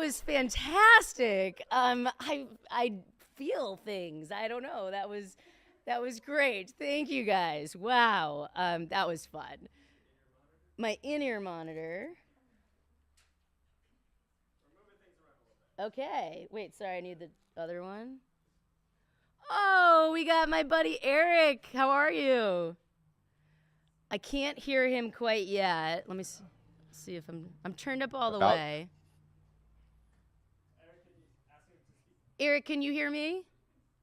was fantastic. I feel things. I don't know. That was great. Thank you guys. Wow. That was fun. My in-ear monitor. Okay. Wait, sorry, I need the other one. Oh, we got my buddy Eric. How are you? I can't hear him quite yet. Let me see if I'm turned up all the About way. Eric, can you hear me?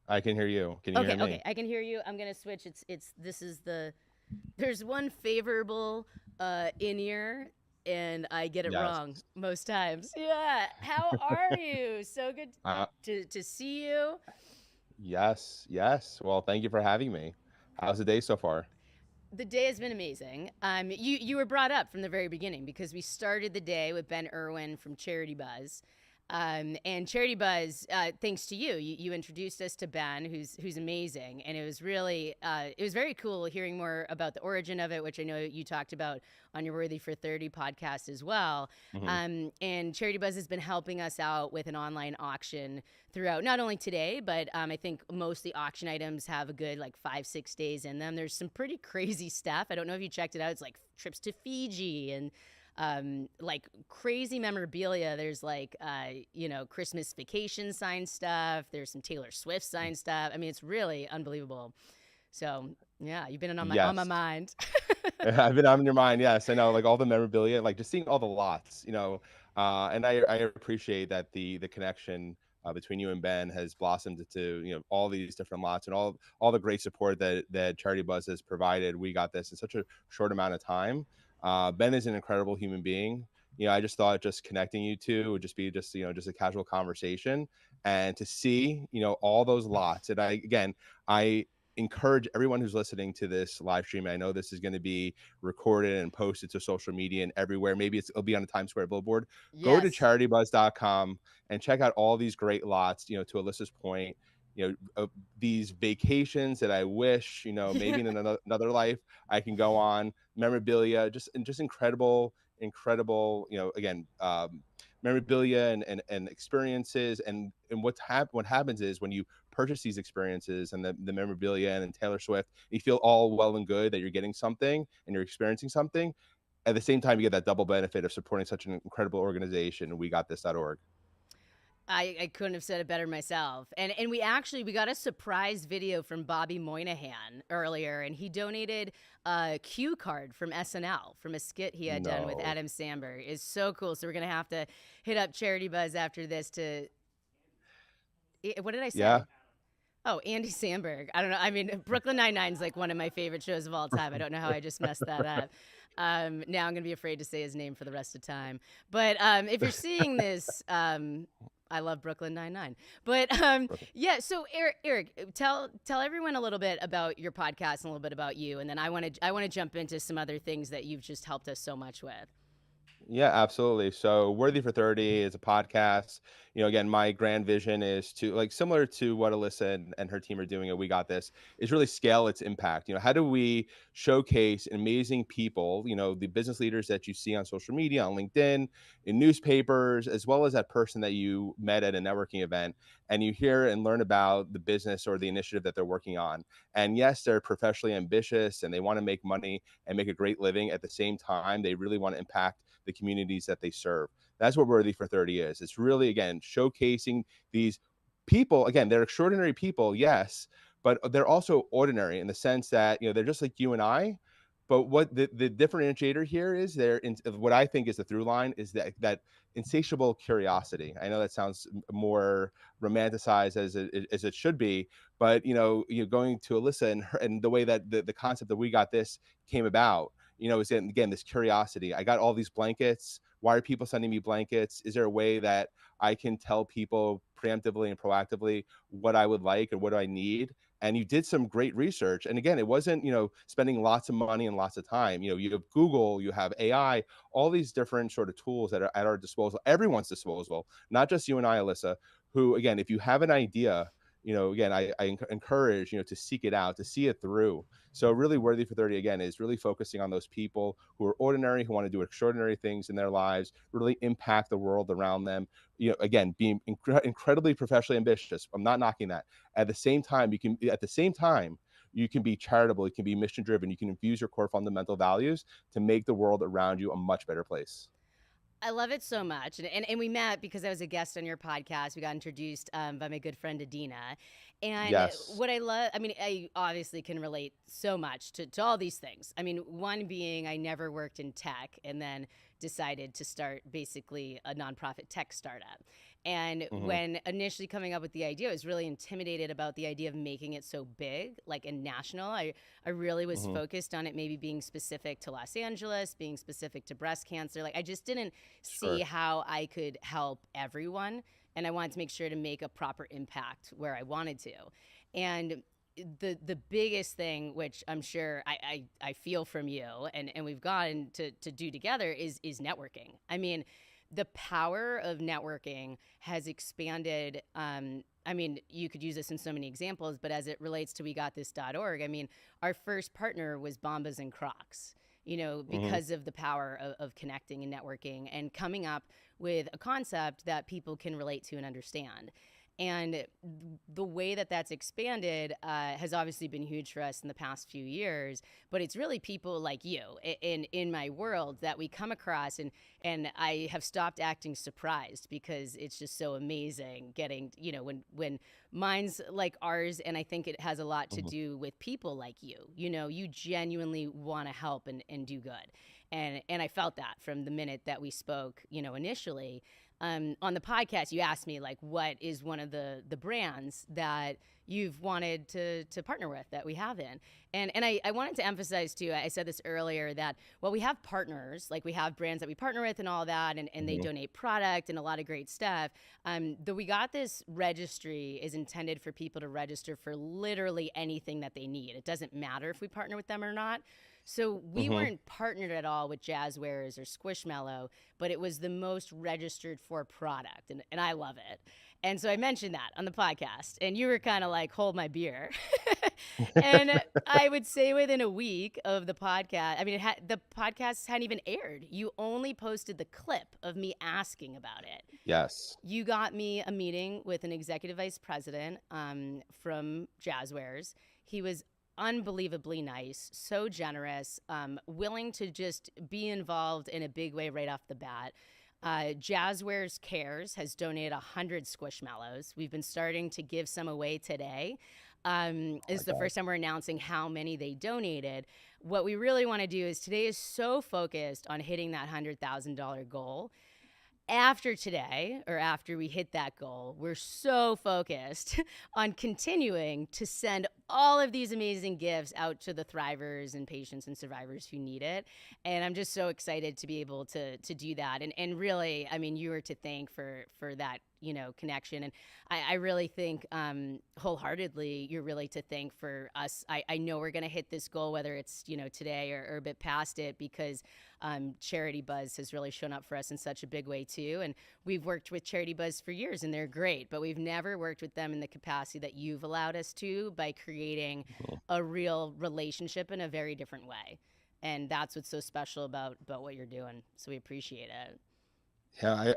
I can hear you. Can you Okay, hear okay, me? I can hear you. I'm gonna switch. It's this is the there's one favorable in ear, and I get it Yes. wrong most times. Yeah. How are you? So good Uh, to see you. yes. Yes. Well, thank you for having me. How's the day so far? The day has been amazing. You were brought up from the very beginning because we started the day with Ben Irwin from Charity Buzz, and Charity Buzz, thanks to you introduced us to Ben, who's amazing, and it was very cool hearing more about the origin of it, which I know you talked about on your Worthy for 30 podcast as well. Hmm. And Charity Buzz has been helping us out with an online auction throughout not only today, but I think most of the auction items have a good like 5-6 days in them. There's some pretty crazy stuff. I don't know if you checked it out. It's like trips to Fiji and like crazy memorabilia. There's like Christmas vacation sign stuff. There's some Taylor Swift sign stuff. I mean, it's really unbelievable. So yeah, you've been on my Yes. mind. I've been on your mind. Yes, I know. Like all the memorabilia, like just seeing all the lots, and I appreciate that the connection between you and Ben has blossomed into all these different lots and all the great support that Charity Buzz has provided. We got this in such a short amount of time. Ben is an incredible human being. I just thought just connecting you two would just be just a casual conversation, and to see all those lots. And I encourage everyone who's listening to this live stream. I know this is going to be recorded and posted to social media and everywhere. Maybe it'll be on a Times Square billboard. Go to Yes. charitybuzz.com and check out all these great lots. To Alyssa's point, these vacations that I wish, maybe in another life I can go on. Memorabilia, just incredible. Again, memorabilia and experiences. And what happens is when you purchase these experiences and the memorabilia and Taylor Swift, you feel all well and good that you're getting something and you're experiencing something. At the same time, you get that double benefit of supporting such an incredible organization. We got this.org. I couldn't have said it better myself. And we got a surprise video from Bobby Moynihan earlier, and he donated a cue card from SNL from a skit he had done with No. Adam Sandberg. It's so cool. So we're gonna have to hit up Charity Buzz after this to. What did I Yeah. say? Oh, Andy Samberg. I don't know. I mean, Brooklyn Nine-Nine is like one of my favorite shows of all time. I don't know how I just messed that up. Now I'm going to be afraid to say his name for the rest of time. But if you're seeing this, I love Brooklyn Nine-Nine. But yeah, so Eric, tell everyone a little bit about your podcast and a little bit about you, and then I want to jump into some other things that you've just helped us so much with. Yeah, absolutely. So Worthy for 30 is a podcast. Again, my grand vision is to, like, similar to what Elissa and her team are doing at We Got This, is really scale its impact. How do we showcase amazing people, the business leaders that you see on social media, on LinkedIn, in newspapers, as well as that person that you met at a networking event, and you hear and learn about the business or the initiative that they're working on. And yes, they're professionally ambitious and they want to make money and make a great living. At the same time, they really want to impact the communities that they serve. That's what Worthy for 30 is. It's really, again, showcasing these people. Again, they're extraordinary people, yes, but they're also ordinary in the sense that, they're just like you and I. But what the differentiator here is, what I think is the through line is that insatiable curiosity. I know that sounds more romanticized as it should be, but you're going to Elissa and the way that the concept that We Got This came about, is, again, this curiosity. I got all these blankets. Why are people sending me blankets? Is there a way that I can tell people preemptively and proactively what I would like or what do I need? And you did some great research. And again, it wasn't, spending lots of money and lots of time. You have Google, you have AI, all these different sort of tools that are at our disposal, everyone's disposal, not just you and I, Elissa, who, again, if you have an idea, again, encourage, to seek it out, to see it through. So really worthy for 30 again is really focusing on those people who are ordinary, who want to do extraordinary things in their lives, really impact the world around them. Again, being incredibly professionally ambitious. I'm not knocking that. At the same time, you can be charitable, you can be mission driven, you can infuse your core fundamental values to make the world around you a much better place. I love it so much. And we met because I was a guest on your podcast. We got introduced by my good friend Adina. And Yes. what I love, I mean, I obviously can relate so much to all these things. I mean, one being I never worked in tech and then decided to start basically a nonprofit tech startup. And Hmm. when initially coming up with the idea, I was really intimidated about the idea of making it so big, like and national. I really was Hmm. focused on it maybe being specific to Los Angeles, being specific to breast cancer. Like I just didn't see Sure. how I could help everyone. And I wanted to make sure to make a proper impact where I wanted to. And the biggest thing, which I'm sure I feel from you and we've gotten to do together is networking. I mean, the power of networking has expanded. I mean, you could use this in so many examples, but as it relates to wegotthis.org, I mean, our first partner was Bombas and Crocs, Hmm. because of the power of connecting and networking and coming up with a concept that people can relate to and understand. And the way that that's expanded has obviously been huge for us in the past few years. But it's really people like you in my world that we come across, and I have stopped acting surprised because it's just so amazing getting when minds like ours, and I think it has a lot to Hmm. do with people like you. You genuinely want to help and do good, and I felt that from the minute that we spoke, initially on the podcast. You asked me like, what is one of the brands that you've wanted to partner with that we haven't. And I wanted to emphasize too, I said this earlier, that while we have partners, like we have brands that we partner with and all that, and they Hmm. donate product and a lot of great stuff. The We Got This registry is intended for people to register for literally anything that they need. It doesn't matter if we partner with them or not. So we Hmm. weren't partnered at all with Jazzwares or Squishmallow, but it was the most registered for product. And I love it. And so I mentioned that on the podcast, and you were kind of like, hold my beer. And I would say within a week of the podcast, I mean, the podcast hadn't even aired. You only posted the clip of me asking about it. Yes. You got me a meeting with an executive vice president from Jazzwares. He was unbelievably nice, so generous, willing to just be involved in a big way right off the bat. Jazzwares Cares has donated 100 Squishmallows. We've been starting to give some away today. Oh This my is the God. first time we're announcing how many they donated. What we really want to do is today is so focused on hitting that $100,000 goal. After today, or after we hit that goal, we're so focused on continuing to send all of these amazing gifts out to the thrivers and patients and survivors who need it. And I'm just so excited to be able to do that. And really, I mean, you are to thank for that, connection. And I really think wholeheartedly you're really to thank for us. I know we're going to hit this goal, whether it's, today or a bit past it, because Charity Buzz has really shown up for us in such a big way too. And we've worked with Charity Buzz for years and they're great, but we've never worked with them in the capacity that you've allowed us to by creating Mhm. a real relationship in a very different way. And that's what's so special about what you're doing. So we appreciate it. Yeah,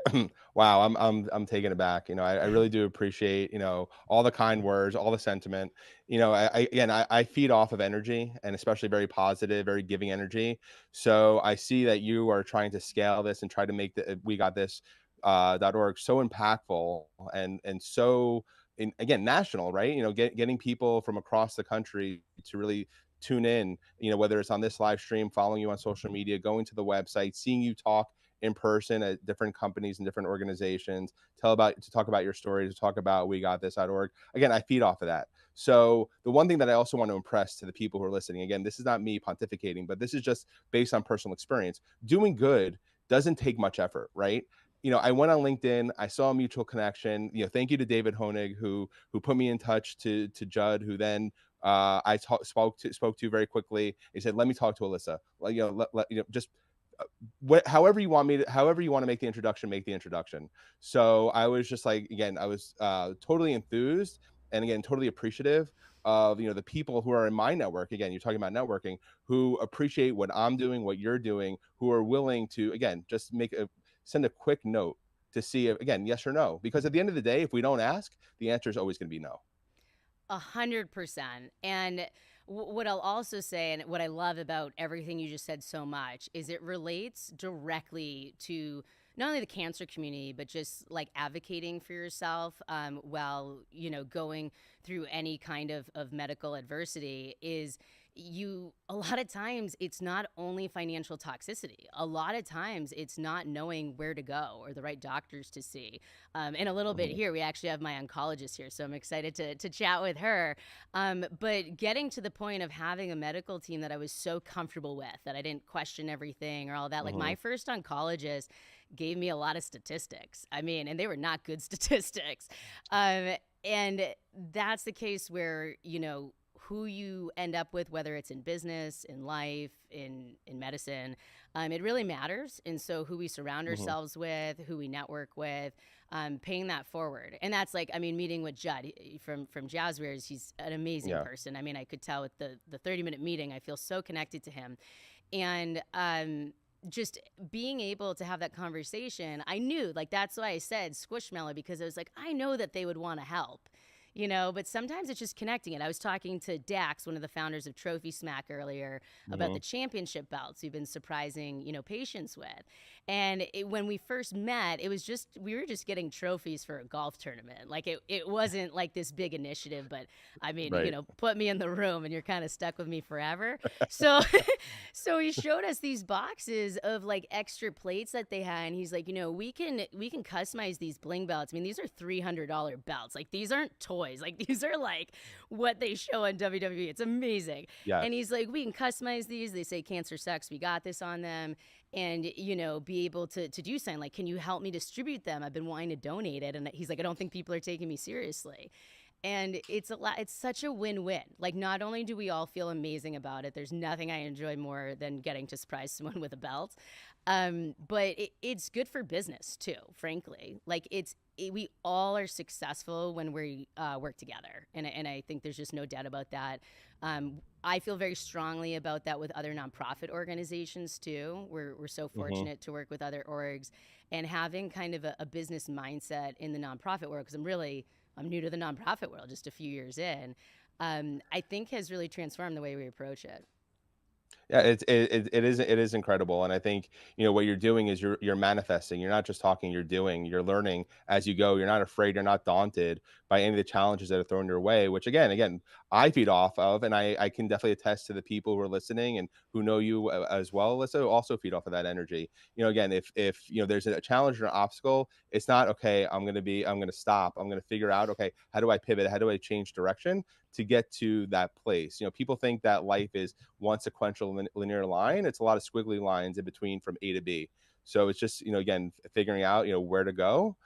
wow, I'm taken aback. I really do appreciate, all the kind words, all the sentiment. I feed off of energy, and especially very positive, very giving energy. So I see that you are trying to scale this and try to make the We Got This .org so impactful and so again national, right? Getting people from across the country to really tune in, whether it's on this live stream, following you on social media, going to the website, seeing you talk in person at different companies and different organizations, to talk about your story, to talk about we got this.org. Again, I feed off of that. So the one thing that I also want to impress to the people who are listening, again, this is not me pontificating, but this is just based on personal experience. Doing good doesn't take much effort, right? I went on LinkedIn, I saw a mutual connection. Thank you to David Honig who put me in touch to Judd, who then spoke to very quickly. He said, "Let me talk to Elissa." Like, just however you want to make the introduction, make the introduction. So I was just like, again, I was totally enthused, and again, totally appreciative of, the people who are in my network. Again, you're talking about networking, who appreciate what I'm doing, what you're doing, who are willing to, again, just send a quick note to see if, again, yes or no. Because at the end of the day, if we don't ask, the answer is always going to be no. 100%. And what I'll also say, and what I love about everything you just said so much, is it relates directly to not only the cancer community, but just like advocating for yourself while, going through any kind of medical adversity. Is a lot of times it's not only financial toxicity. A lot of times it's not knowing where to go or the right doctors to see. In a little bit Mhm. here, we actually have my oncologist here, so I'm excited to chat with her. But getting to the point of having a medical team that I was so comfortable with, that I didn't question everything or all that. Like Mhm. my first oncologist gave me a lot of statistics. I mean, and they were not good statistics. And that's the case where, who you end up with, whether it's in business, in life, in medicine, it really matters. And so, who we surround Mhm. ourselves with, who we network with, paying that forward. And that's like, I mean, meeting with Judd from Jazzwares, he's an amazing Yeah. person. I mean, I could tell with the 30-minute meeting, I feel so connected to him. And just being able to have that conversation, I knew, like, that's why I said Squishmallow, because I was like, I know that they would want to help. But sometimes it's just connecting it. I was talking to Dax, one of the founders of Trophy Smack, earlier about Mhm. the championship belts we've been surprising, patients with. And when we first met, it was just, we were just getting trophies for a golf tournament. Like it wasn't like this big initiative, but I mean, Right. put me in the room and you're kind of stuck with me forever. So, so he showed us these boxes of like extra plates that they had. And he's like, we can customize these bling belts. I mean, these are $300 belts. Like these aren't toys. Like these are like what they show on WWE. It's amazing. Yes. And he's like, we can customize these. They say cancer sucks. We got this on them. And, be able to do something like, can you help me distribute them? I've been wanting to donate it. And he's like, I don't think people are taking me seriously. And it's such a win-win. Like, not only do we all feel amazing about it, there's nothing I enjoy more than getting to surprise someone with a belt. But it's good for business too, frankly. Like we all are successful when we work together, and I think there's just no doubt about that. I feel very strongly about that with other nonprofit organizations too. We're so Mhm. fortunate to work with other orgs, and having kind of a business mindset in the nonprofit world, because I'm new to the nonprofit world, just a few years in. I think has really transformed the way we approach it. Yeah, it is incredible, and I think, what you're doing is you're manifesting. You're not just talking, you're doing, you're learning as you go. You're not afraid, you're not daunted by any of the challenges that are thrown your way, which again, I feed off of, and I can definitely attest to the people who are listening and who know you as well, Alyssa, who also feed off of that energy. Again, if there's a challenge or an obstacle, it's not okay, I'm gonna stop. I'm gonna figure out, okay, how do I pivot? How do I change direction to get to that place? People think that life is one sequential linear line. It's a lot of squiggly lines in between from A to B. So it's just, again, figuring out, where to go.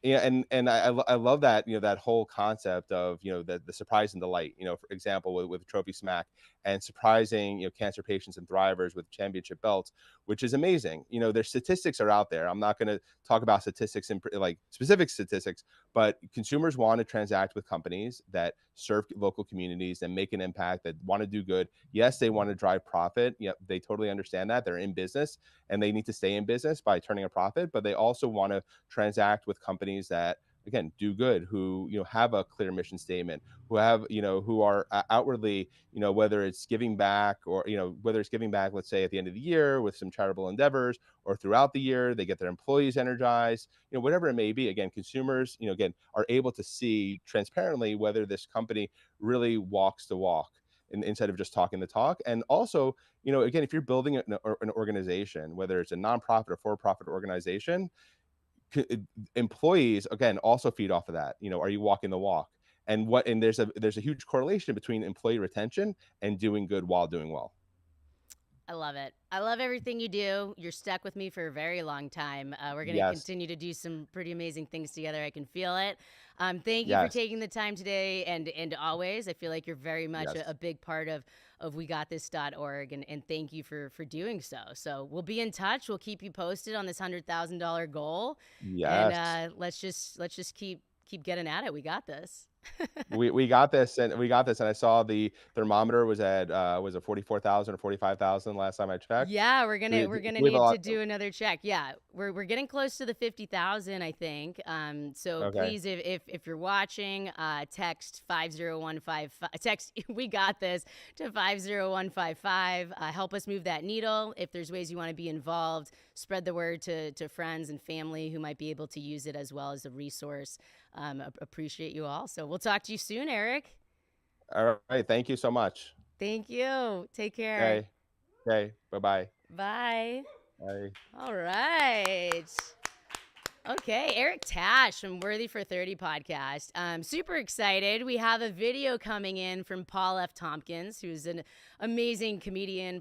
Yeah, and I love that, that whole concept of, the surprise and delight. For example, with Trophy Smack, and surprising, cancer patients and thrivers with championship belts, which is amazing. Their statistics are out there. I'm not going to talk about statistics and like specific statistics, but consumers want to transact with companies that serve local communities and make an impact, that want to do good. Yes, they want to drive profit. Yep, they totally understand that. They're in business and they need to stay in business by turning a profit, but they also want to transact with companies that, again, do good, who, have a clear mission statement, who have, who are outwardly, whether it's giving back, or, whether it's giving back, let's say at the end of the year with some charitable endeavors, or throughout the year, they get their employees energized, whatever it may be. Again, consumers, again, are able to see transparently whether this company really walks the walk, instead of just talking the talk. And also, again, if you're building an organization, whether it's a nonprofit or for-profit organization, employees, again, also feed off of that. Are you walking the walk? And there's a huge correlation between employee retention and doing good while doing well. I love it. I love everything you do. You're stuck with me for a very long time. We're going to Yes. continue to do some pretty amazing things together. I can feel it. Thank you for Yes. taking the time today, and always. I feel like you're very much a Yes. big part of WeGotThis.org, and thank you for doing so. So we'll be in touch. We'll keep you posted on this $100,000 goal, and Yes. let's just keep keep getting at it. We got this. We got this, and I saw the thermometer was at was it 44,000 or 45,000 last time I checked. Yeah, So we're gonna we have a need to lot. do another check. Yeah, we're getting close to the 50,000, I think. So Okay. please, if you're watching, text 50155. Text we got this to 50155. Help us move that needle. If there's ways you want to be involved, spread the word to friends and family who might be able to use it as well as a resource. Appreciate you all. So we'll talk to you soon, Eric. All right. Thank you so much. Thank you. Take care. Okay. Okay. Bye-bye. Bye. Bye. All right. Okay, Eric Tash from Worthy for 30 podcast. Super excited. We have a video coming in from Paul F. Tompkins, who's an amazing comedian,